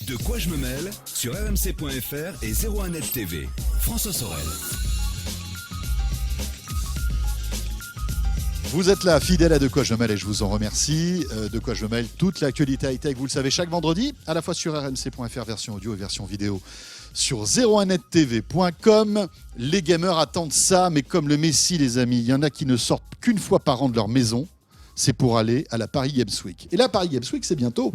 De quoi je me mêle sur rmc.fr et 01net TV. François Sorel. Vous êtes là, fidèle à De quoi je me mêle et je vous en remercie. De quoi je me mêle, toute l'actualité high-tech, vous le savez, chaque vendredi, à la fois sur rmc.fr version audio et version vidéo, sur 01nettv.com. Les gamers attendent ça, mais comme le Messi, les amis, il y en a qui ne sortent qu'une fois par an de leur maison. C'est pour aller à la Paris Games Week. Et la Paris Games Week, c'est bientôt.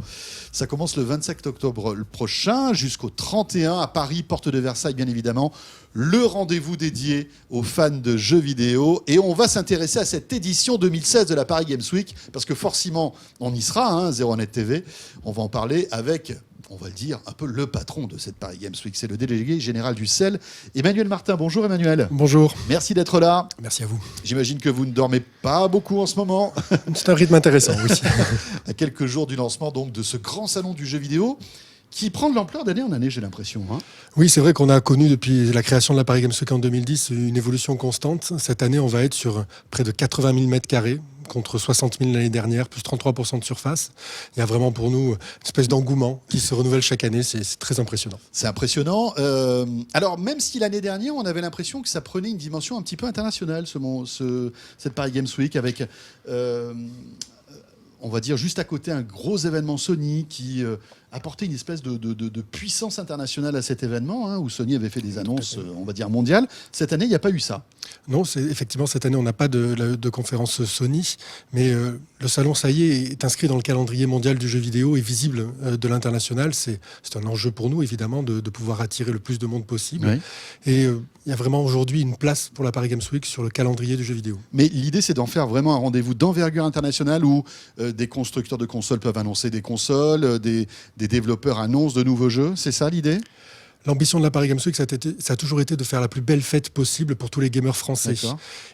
Ça commence le 27 octobre prochain jusqu'au 31 à Paris, porte de Versailles, bien évidemment. Le rendez-vous dédié aux fans de jeux vidéo. Et on va s'intéresser à cette édition 2016 de la Paris Games Week, parce que forcément, on y sera, 01net TV. On va en parler avec, on va le dire, un peu le patron de cette Paris Games Week. C'est le délégué général du CEL, Emmanuel Martin. Bonjour Emmanuel. Bonjour. Merci d'être là. Merci à vous. J'imagine que vous ne dormez pas beaucoup en ce moment. C'est un rythme intéressant, oui. À quelques jours du lancement donc, de ce grand salon du jeu vidéo qui prend de l'ampleur d'année en année, j'ai l'impression. Oui, c'est vrai qu'on a connu depuis la création de la Paris Games Week en 2010 une évolution constante. Cette année, on va être sur près de 80 000 mètres carrés contre 60 000 l'année dernière, plus 33% de surface. Il y a vraiment pour nous une espèce d'engouement qui se renouvelle chaque année. C'est très impressionnant. C'est impressionnant. Alors, même si l'année dernière, on avait l'impression que ça prenait une dimension un petit peu internationale, cette Paris Games Week, avec, on va dire, juste à côté, un gros événement Sony qui apportait une espèce de puissance internationale à cet événement, où Sony avait fait des annonces, on va dire, mondiales. Cette année, il n'y a pas eu ça. Non, effectivement, cette année, on n'a pas de conférence Sony, mais le salon, ça y est inscrit dans le calendrier mondial du jeu vidéo et visible de l'international. C'est un enjeu pour nous, évidemment, de pouvoir attirer le plus de monde possible. Oui. Et il y a vraiment aujourd'hui une place pour la Paris Games Week sur le calendrier du jeu vidéo. Mais l'idée, c'est d'en faire vraiment un rendez-vous d'envergure internationale où des constructeurs de consoles peuvent annoncer des consoles, des développeurs annoncent de nouveaux jeux. C'est ça l'idée ? L'ambition de la Paris Games Week, ça a toujours été de faire la plus belle fête possible pour tous les gamers français.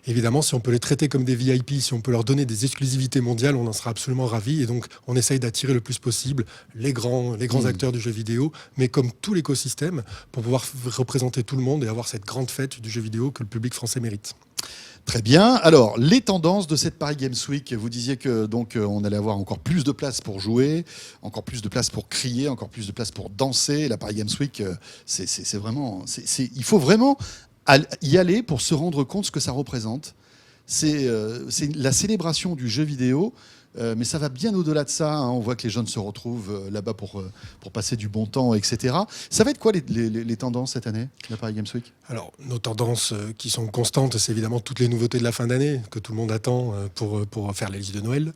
Évidemment, si on peut les traiter comme des VIP, si on peut leur donner des exclusivités mondiales, on en sera absolument ravis. Et donc, on essaye d'attirer le plus possible les grands acteurs du jeu vidéo, mais comme tout l'écosystème, pour pouvoir représenter tout le monde et avoir cette grande fête du jeu vidéo que le public français mérite. Très bien. Alors, les tendances de cette Paris Games Week, vous disiez que donc on allait avoir encore plus de place pour jouer, encore plus de place pour crier, encore plus de place pour danser. La Paris Games Week, c'est vraiment, il faut vraiment y aller pour se rendre compte de ce que ça représente. C'est la célébration du jeu vidéo. Mais ça va bien au-delà de ça. On voit que les jeunes se retrouvent là-bas pour passer du bon temps, etc. Ça va être quoi les tendances cette année, la Paris Games Week ? Alors, nos tendances qui sont constantes, c'est évidemment toutes les nouveautés de la fin d'année que tout le monde attend pour faire les listes de Noël.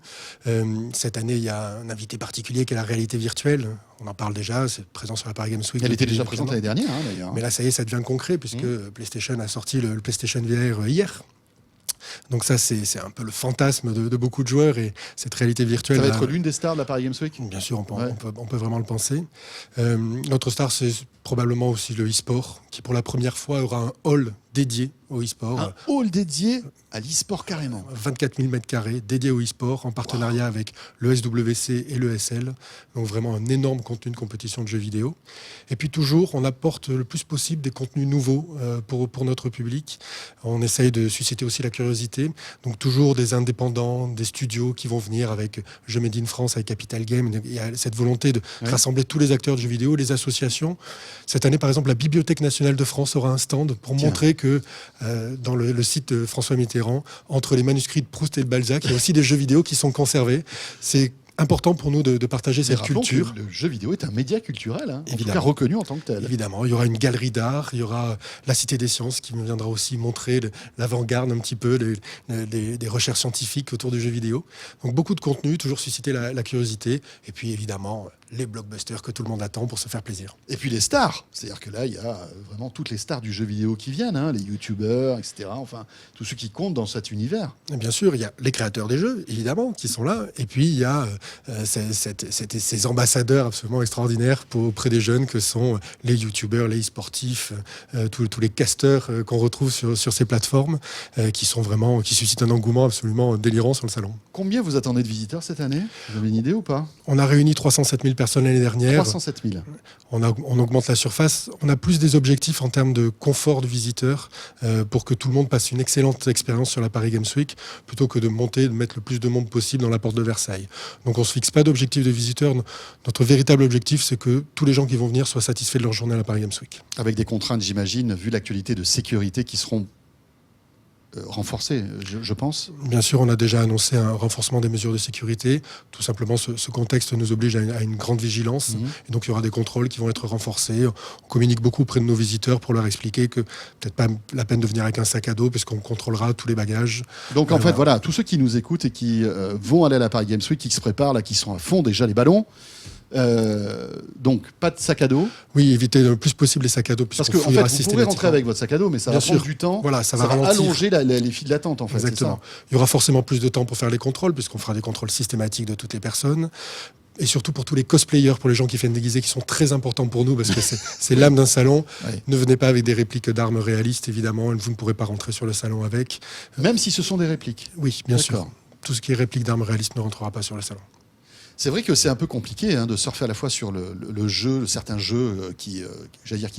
Cette année, il y a un invité particulier qui est la réalité virtuelle. On en parle déjà, c'est présent sur la Paris Games Week. Elle était déjà présente l'année dernière, d'ailleurs. Mais là, ça y est, ça devient concret puisque PlayStation a sorti le PlayStation VR hier. Donc ça, c'est un peu le fantasme de beaucoup de joueurs et cette réalité virtuelle... Ça va être l'une des stars de la Paris Games Week ? Bien sûr, on peut vraiment le penser. Notre star, c'est probablement aussi le e-sport, qui pour la première fois aura un hall dédié au e-sport. Un hall dédié à l'e-sport carrément. 24 000 m² dédié au e-sport en partenariat avec le SWC et le SL. Donc vraiment un énorme contenu de compétition de jeux vidéo. Et puis toujours, on apporte le plus possible des contenus nouveaux pour notre public. On essaye de susciter aussi la curiosité. Donc toujours des indépendants, des studios qui vont venir avec Jeux Made in France, avec Capital Game. Il y a cette volonté de rassembler tous les acteurs de jeux vidéo, les associations. Cette année, par exemple, la Bibliothèque nationale de France aura un stand pour montrer que dans le site de François Mitterrand, entre les manuscrits de Proust et de Balzac, il y a aussi des jeux vidéo qui sont conservés. C'est important pour nous de partager cette culture. Le jeu vidéo est un média culturel, en tout cas reconnu en tant que tel. Évidemment, il y aura une galerie d'art, il y aura la Cité des Sciences qui viendra aussi montrer l'avant-garde un petit peu des recherches scientifiques autour du jeu vidéo. Donc beaucoup de contenu, toujours susciter la curiosité. Et puis évidemment, les blockbusters que tout le monde attend pour se faire plaisir. Et puis les stars, c'est-à-dire que là, il y a vraiment toutes les stars du jeu vidéo qui viennent, les youtubeurs, etc. Enfin, tous ceux qui comptent dans cet univers. Et bien sûr, il y a les créateurs des jeux, évidemment, qui sont là. Et puis, il y a ces ambassadeurs absolument extraordinaires auprès des jeunes que sont les youtubeurs, les e-sportifs, tous les casteurs qu'on retrouve sur ces plateformes qui suscitent un engouement absolument délirant sur le salon. Combien vous attendez de visiteurs cette année ? Vous avez une idée ou pas ? On a réuni 307 000 personnes l'année dernière. 307 000. On augmente la surface. On a plus des objectifs en termes de confort du visiteur pour que tout le monde passe une excellente expérience sur la Paris Games Week plutôt que de mettre le plus de monde possible dans la porte de Versailles. Donc on ne se fixe pas d'objectif de visiteur. Notre véritable objectif, c'est que tous les gens qui vont venir soient satisfaits de leur journée à la Paris Games Week. Avec des contraintes, j'imagine, vu l'actualité de sécurité qui seront renforcées, je pense. Bien sûr, on a déjà annoncé un renforcement des mesures de sécurité. Tout simplement, ce contexte nous oblige à une grande vigilance. Et donc, il y aura des contrôles qui vont être renforcés. On communique beaucoup auprès de nos visiteurs pour leur expliquer que peut-être pas la peine de venir avec un sac à dos, puisqu'on contrôlera tous les bagages. Donc, en fait, voilà, tous ceux qui nous écoutent et qui vont aller à la Paris Games Week, qui se préparent, là, qui sont à fond déjà les ballons. Donc, pas de sac à dos. Oui, éviter le plus possible les sacs à dos. Parce que, en fait, vous pourrez rentrer avec votre sac à dos, mais ça va prendre du temps. Voilà, ça va allonger les files d'attente, en fait. Exactement. C'est ça. Il y aura forcément plus de temps pour faire les contrôles, puisqu'on fera des contrôles systématiques de toutes les personnes. Et surtout pour tous les cosplayers, pour les gens qui viennent déguiser, qui sont très importants pour nous, parce que c'est l'âme d'un salon. Oui. Ne venez pas avec des répliques d'armes réalistes, évidemment. Vous ne pourrez pas rentrer sur le salon avec. Même si ce sont des répliques. Oui, bien sûr. Tout ce qui est réplique d'armes réalistes ne rentrera pas sur le salon. C'est vrai que c'est un peu compliqué de surfer à la fois sur le jeu, certains jeux qui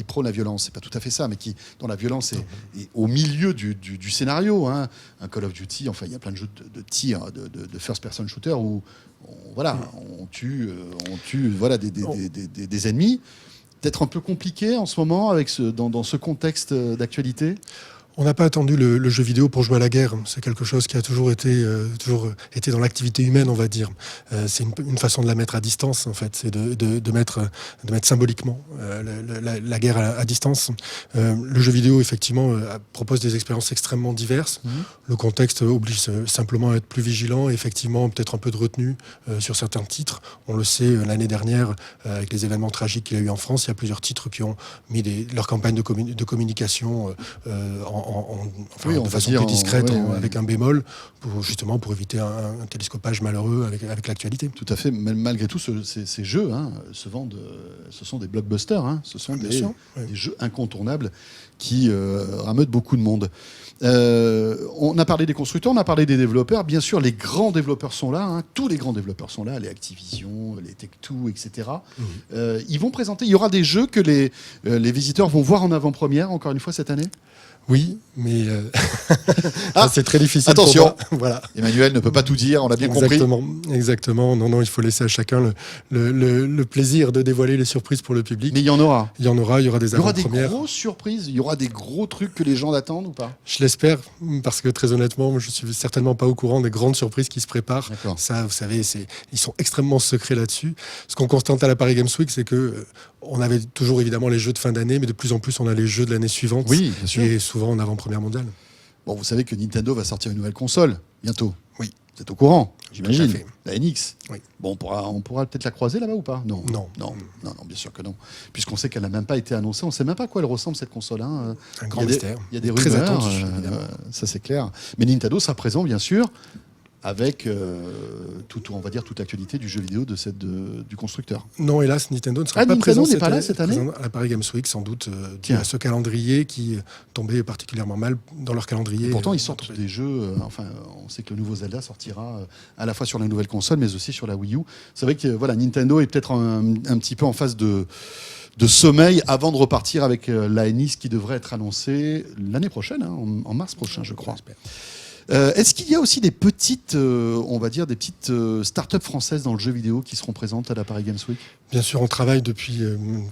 prônent la violence. C'est pas tout à fait ça, mais dont la violence est au milieu du scénario. Un Call of Duty, enfin il y a plein de jeux de tir, de first-person shooter où on tue des ennemis. Peut-être un peu compliqué en ce moment dans ce contexte d'actualité. On n'a pas attendu le jeu vidéo pour jouer à la guerre. C'est quelque chose qui a toujours été dans l'activité humaine, on va dire. C'est une façon de la mettre à distance, en fait. C'est de mettre symboliquement la guerre à distance. Le jeu vidéo, effectivement, propose des expériences extrêmement diverses. Le contexte oblige simplement à être plus vigilant. Et effectivement, peut-être un peu de retenue sur certains titres. On le sait, l'année dernière, avec les événements tragiques qu'il y a eu en France, il y a plusieurs titres qui ont mis leur campagne de communication de façon plus discrète, avec un bémol, pour éviter un télescopage malheureux avec l'actualité. Tout à fait. Mais malgré tout, ces jeux ce sont des blockbusters. Ce sont des jeux incontournables qui rameutent beaucoup de monde. On a parlé des constructeurs, on a parlé des développeurs. Bien sûr, les grands développeurs sont là. Tous les grands développeurs sont là, les Activision, les Tech2, etc. Ils vont présenter. Il y aura des jeux que les visiteurs vont voir en avant-première, encore une fois, cette année. Oui, mais c'est très difficile. Attention, voilà. Emmanuel ne peut pas tout dire, on l'a bien compris. Exactement. Non, il faut laisser à chacun le plaisir de dévoiler les surprises pour le public. Mais il y en aura. Il y aura des avant-premières. Il y aura des grosses surprises, il y aura des gros trucs que les gens attendent ou pas? Je l'espère, parce que très honnêtement, je suis certainement pas au courant des grandes surprises qui se préparent. D'accord. Ça, vous savez, ils sont extrêmement secrets là-dessus. Ce qu'on constate à la Paris Games Week, c'est que on avait toujours évidemment les jeux de fin d'année, mais de plus en plus on a les jeux de l'année suivante. Oui, bien sûr. Et souvent en avant-première mondiale. Bon, vous savez que Nintendo va sortir une nouvelle console bientôt. Oui. Vous êtes au courant, j'imagine. La NX. Oui. Bon, on pourra peut-être la croiser là-bas ou pas? Non, bien sûr que non. Puisqu'on sait qu'elle n'a même pas été annoncée. On ne sait même pas à quoi elle ressemble, cette console. Un grand mystère. Il y a des très rumeurs, attendu, ça c'est clair. Mais Nintendo sera présent, bien sûr, avec on va dire toute l'actualité du jeu vidéo du constructeur. Non, hélas, Nintendo ne sera pas présent cette année à la Paris Games Week, sans doute, dû à ce calendrier qui tombait particulièrement mal dans leur calendrier. Et pourtant, ils sortent des jeux. On sait que le nouveau Zelda sortira à la fois sur la nouvelle console, mais aussi sur la Wii U. C'est vrai que Nintendo est peut-être un petit peu en phase de sommeil avant de repartir avec la NX qui devrait être annoncée l'année prochaine, en mars prochain, je crois. Est-ce qu'il y a aussi des petites, start-up françaises dans le jeu vidéo qui seront présentes à la Paris Games Week? Bien sûr, on travaille depuis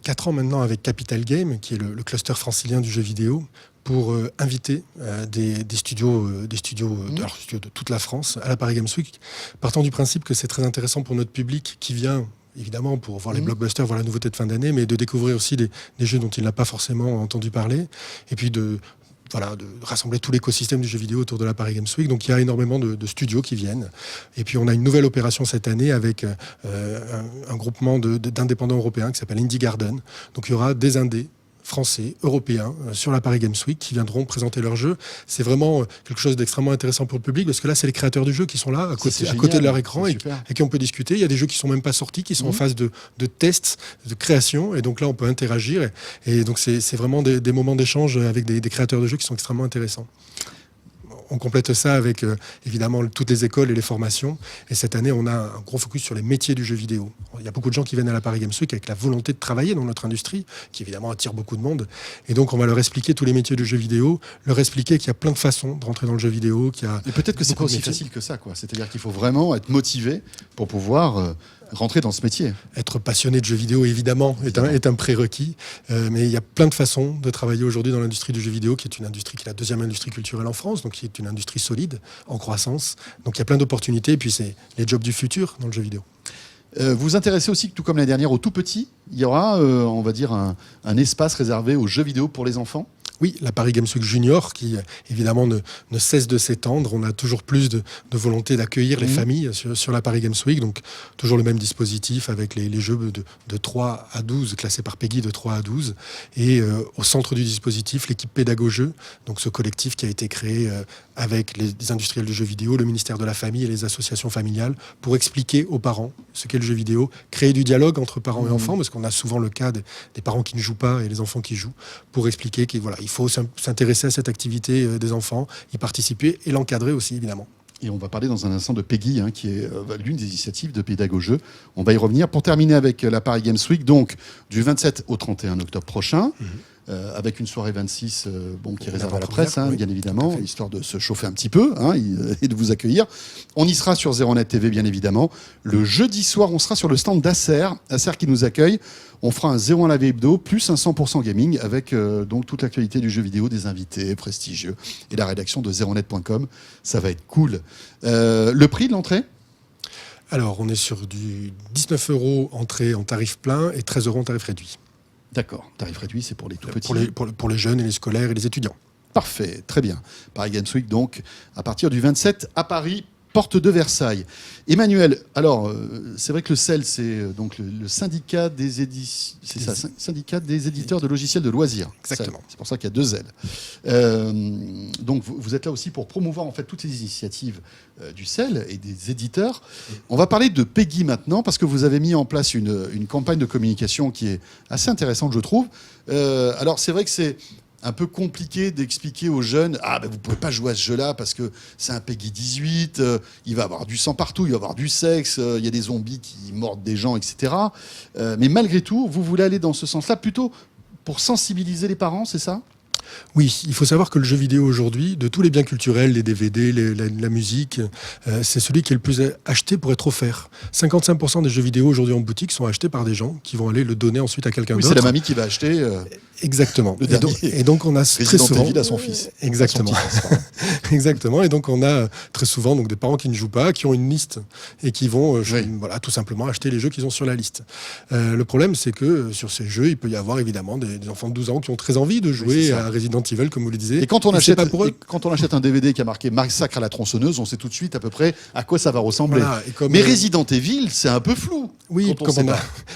4 ans maintenant avec Capital Game, qui est le cluster francilien du jeu vidéo, pour inviter des studios de toute la France à la Paris Games Week, partant du principe que c'est très intéressant pour notre public qui vient évidemment pour voir les blockbusters, voir la nouveauté de fin d'année, mais de découvrir aussi des jeux dont il n'a pas forcément entendu parler, et puis de rassembler tout l'écosystème du jeu vidéo autour de la Paris Games Week. Donc il y a énormément de studios qui viennent. Et puis on a une nouvelle opération cette année avec un groupement d'indépendants européens qui s'appelle Indie Garden. Donc il y aura des indés français, européens, sur la Paris Games Week qui viendront présenter leurs jeux. C'est vraiment quelque chose d'extrêmement intéressant pour le public parce que là, c'est les créateurs du jeu qui sont là, à côté de leur écran et qui on peut discuter. Il y a des jeux qui sont même pas sortis, qui sont en phase de tests, de création. Et donc là, on peut interagir. Et donc, c'est vraiment des moments d'échange avec des créateurs de jeux qui sont extrêmement intéressants. on complète ça avec évidemment toutes les écoles et les formations. Et cette année, on a un gros focus sur les métiers du jeu vidéo. Il y a beaucoup de gens qui viennent à la Paris Games Week avec la volonté de travailler dans notre industrie, qui évidemment attire beaucoup de monde. Et donc, on va leur expliquer tous les métiers du jeu vidéo, leur expliquer qu'il y a plein de façons de rentrer dans le jeu vidéo. Et peut-être que c'est pas aussi facile que ça, quoi. C'est-à-dire qu'il faut vraiment être motivé pour pouvoir rentrer dans ce métier. Être passionné de jeux vidéo, évidemment, est un prérequis. Mais il y a plein de façons de travailler aujourd'hui dans l'industrie du jeu vidéo, qui est une industrie qui est la deuxième industrie culturelle en France, donc qui est une industrie solide, en croissance. Donc il y a plein d'opportunités, et puis c'est les jobs du futur dans le jeu vidéo. Vous vous intéressez aussi, tout comme l'année dernière, aux tout petits. Il y aura, on va dire, un espace réservé aux jeux vidéo pour les enfants. Oui, la Paris Games Week Junior, qui évidemment ne cesse de s'étendre. On a toujours plus de volonté d'accueillir les familles sur la Paris Games Week. Donc, toujours le même dispositif avec les jeux de 3 à 12, classés par PEGI de 3 à 12. Et au centre du dispositif, l'équipe Pédago-Jeux, donc ce collectif qui a été créé avec les industriels du jeu vidéo, le ministère de la Famille et les associations familiales, pour expliquer aux parents ce qu'est le jeu vidéo, créer du dialogue entre parents et enfants, parce qu'on a souvent le cas des parents qui ne jouent pas et les enfants qui jouent, pour expliquer qu'il faut s'intéresser à cette activité des enfants, y participer et l'encadrer aussi, évidemment. Et on va parler dans un instant de PEGI, qui est l'une des initiatives de Pédago-Jeux. On va y revenir. Pour terminer avec la Paris Games Week, donc du 27 au 31 octobre prochain, avec une soirée 26 qui est réservée à la presse, bien évidemment, histoire de se chauffer un petit peu et de vous accueillir. On y sera sur 01net TV, bien évidemment. Le jeudi soir, on sera sur le stand d'Acer, Acer qui nous accueille. On fera un 01 Live Hebdo plus un 100% gaming avec donc toute l'actualité du jeu vidéo, des invités prestigieux et la rédaction de 01net.com. Ça va être cool. Le prix de l'entrée ? Alors, on est sur du 19 € entrée en tarif plein et 13 € en tarif réduit. D'accord. Tarif réduit, c'est pour les tout petits. Pour les jeunes et les scolaires et les étudiants. Parfait, très bien. Paris Games Week, donc, à partir du 27 à Paris, porte de Versailles. Emmanuel, alors, c'est vrai que le CEL, c'est donc le syndicat des syndicat des éditeurs de logiciels de loisirs. Exactement. C'est pour ça qu'il y a 2 L. Donc, vous êtes là aussi pour promouvoir en fait toutes les initiatives du CEL et des éditeurs. On va parler de PEGI maintenant, parce que vous avez mis en place une campagne de communication qui est assez intéressante, je trouve. Alors, c'est vrai que c'est un peu compliqué d'expliquer aux jeunes vous pouvez pas jouer à ce jeu-là parce que c'est un PEGI 18, il va avoir du sang partout, il va avoir du sexe, il y a des zombies qui mordent des gens, etc. Mais malgré tout, vous voulez aller dans ce sens-là plutôt pour sensibiliser les parents, c'est ça ? Oui, il faut savoir que le jeu vidéo aujourd'hui, de tous les biens culturels, les DVD, la musique, c'est celui qui est le plus acheté pour être offert. 55% des jeux vidéo aujourd'hui en boutique sont achetés par des gens qui vont aller le donner ensuite à quelqu'un d'autre. C'est la mamie qui va acheter. Exactement. Et donc on a très souvent à son fils. Exactement. Exactement. Et donc on a très souvent des parents qui ne jouent pas, qui ont une liste et qui vont tout simplement acheter les jeux qu'ils ont sur la liste. Le problème, c'est que sur ces jeux, il peut y avoir évidemment des enfants de 12 ans qui ont très envie de jouer à Resident Evil, comme vous le disiez. Et quand on achète un DVD qui a marqué Massacre à la tronçonneuse, on sait tout de suite à peu près à quoi ça va ressembler. Voilà, mais Resident Evil, c'est un peu flou. Oui,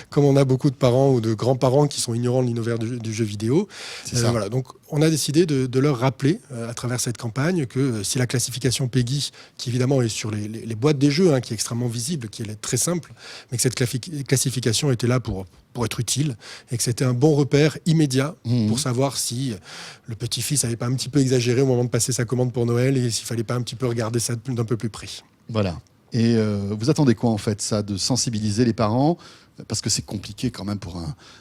comme on a beaucoup de parents ou de grands-parents qui sont ignorants de l'univers du jeu vidéo. Voilà, donc on a décidé de leur rappeler à travers cette campagne que si la classification PEGI, qui évidemment est sur les boîtes des jeux, qui est extrêmement visible, qui est très simple, mais que cette classification était là pour être utile et que c'était un bon repère immédiat pour savoir si le petit-fils n'avait pas un petit peu exagéré au moment de passer sa commande pour Noël et s'il fallait pas un petit peu regarder ça d'un peu plus près. Voilà. Et vous attendez quoi en fait, ça, de sensibiliser les parents ? Parce que c'est compliqué quand même pour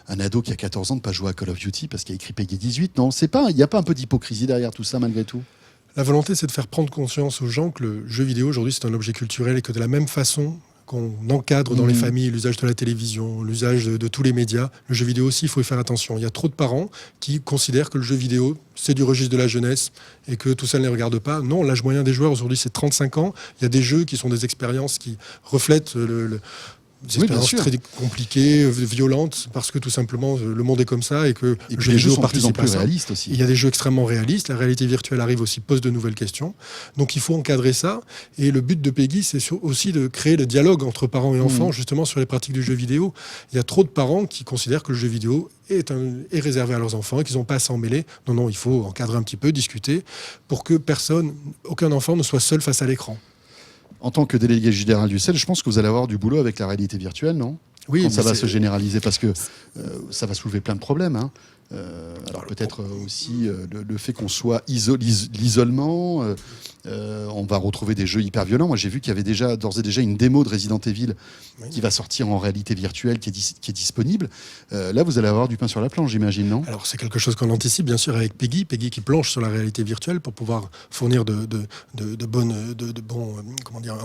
un ado qui a 14 ans de ne pas jouer à Call of Duty parce qu'il y a écrit PEGI 18, non ? Il n'y a pas un peu d'hypocrisie derrière tout ça malgré tout ? La volonté, c'est de faire prendre conscience aux gens que le jeu vidéo aujourd'hui c'est un objet culturel et que de la même façon qu'on encadre dans les familles l'usage de la télévision, l'usage de tous les médias, le jeu vidéo aussi, il faut y faire attention. Il y a trop de parents qui considèrent que le jeu vidéo, c'est du registre de la jeunesse et que tout ça ne les regarde pas. Non, l'âge moyen des joueurs aujourd'hui, c'est 35 ans. Il y a des jeux qui sont des expériences qui reflètent des expériences très compliquées, violentes, parce que tout simplement le monde est comme ça et que les jeux sont de plus en plus réalistes aussi. Il y a des jeux extrêmement réalistes, la réalité virtuelle arrive aussi, pose de nouvelles questions. Donc il faut encadrer ça. Et le but de PEGI, c'est aussi de créer le dialogue entre parents et enfants, justement sur les pratiques du jeu vidéo. Il y a trop de parents qui considèrent que le jeu vidéo est réservé à leurs enfants et qu'ils n'ont pas à s'en mêler. Non, il faut encadrer un petit peu, discuter, pour que aucun enfant ne soit seul face à l'écran. En tant que délégué général du CEL, je pense que vous allez avoir du boulot avec la réalité virtuelle, non ? Oui, quand ça va se généraliser, parce que ça va soulever plein de problèmes. Alors peut-être aussi le fait qu'on soit l'isolement. On va retrouver des jeux hyper violents. Moi, j'ai vu qu'il y avait d'ores et déjà une démo de Resident Evil qui va sortir en réalité virtuelle, qui est disponible. Là, vous allez avoir du pain sur la planche, j'imagine, non ? Alors c'est quelque chose qu'on anticipe bien sûr avec Peggy qui planche sur la réalité virtuelle pour pouvoir fournir un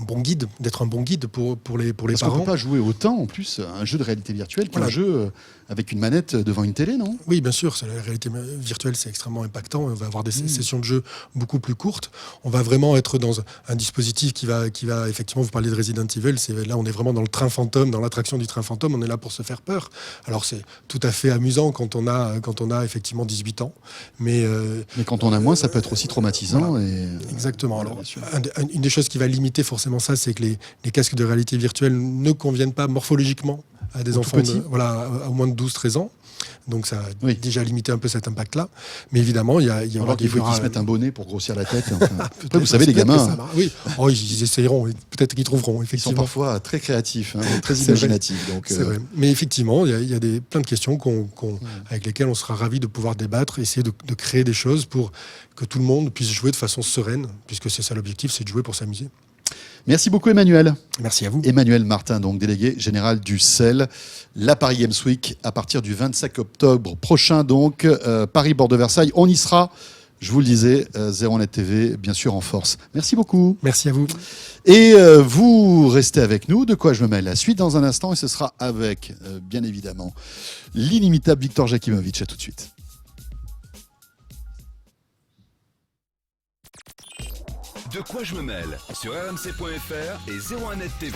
bon guide, d'être un bon guide pour les Parce parents. qu'on ne peut pas jouer autant en plus à un jeu de réalité virtuelle qu'un jeu avec une manette devant une télé, non ? Oui, bien sûr, la réalité virtuelle, c'est extrêmement impactant. On va avoir des sessions de jeu beaucoup plus courtes. On va vraiment être dans un dispositif qui va effectivement, vous parlez de Resident Evil, là on est vraiment dans le train fantôme, dans l'attraction du train fantôme, on est là pour se faire peur. Alors c'est tout à fait amusant quand on a effectivement 18 ans. Mais quand on a moins, ça peut être aussi traumatisant. Voilà. Et... Exactement. Alors, une des choses qui va limiter forcément ça, c'est que les casques de réalité virtuelle ne conviennent pas morphologiquement à des enfants à moins de 12-13 ans. Donc ça a déjà limité un peu cet impact-là. Mais évidemment, il y aura qu'il faut qu'ils se mettent un bonnet pour grossir la tête. Après, vous savez, les gamins... Oui, ils essayeront. Peut-être qu'ils trouveront, effectivement. Ils sont parfois très créatifs, très imaginatifs. Donc, c'est vrai. Mais effectivement, il y a plein de questions avec lesquelles on sera ravis de pouvoir débattre, essayer de créer des choses pour que tout le monde puisse jouer de façon sereine, puisque c'est ça l'objectif, c'est de jouer pour s'amuser. Merci beaucoup Emmanuel. Merci à vous. Emmanuel Martin, donc délégué général du CEL, la Paris Games Week à partir du 25 octobre prochain, donc Paris Porte de Versailles. On y sera, je vous le disais, 01net TV, bien sûr en force. Merci beaucoup. Merci à vous. Et vous restez avec nous. De quoi je me mêle ? La suite dans un instant et ce sera avec, bien évidemment, l'inimitable Victor Jakimovic. À tout de suite. De quoi je me mêle sur rmc.fr et 01net TV.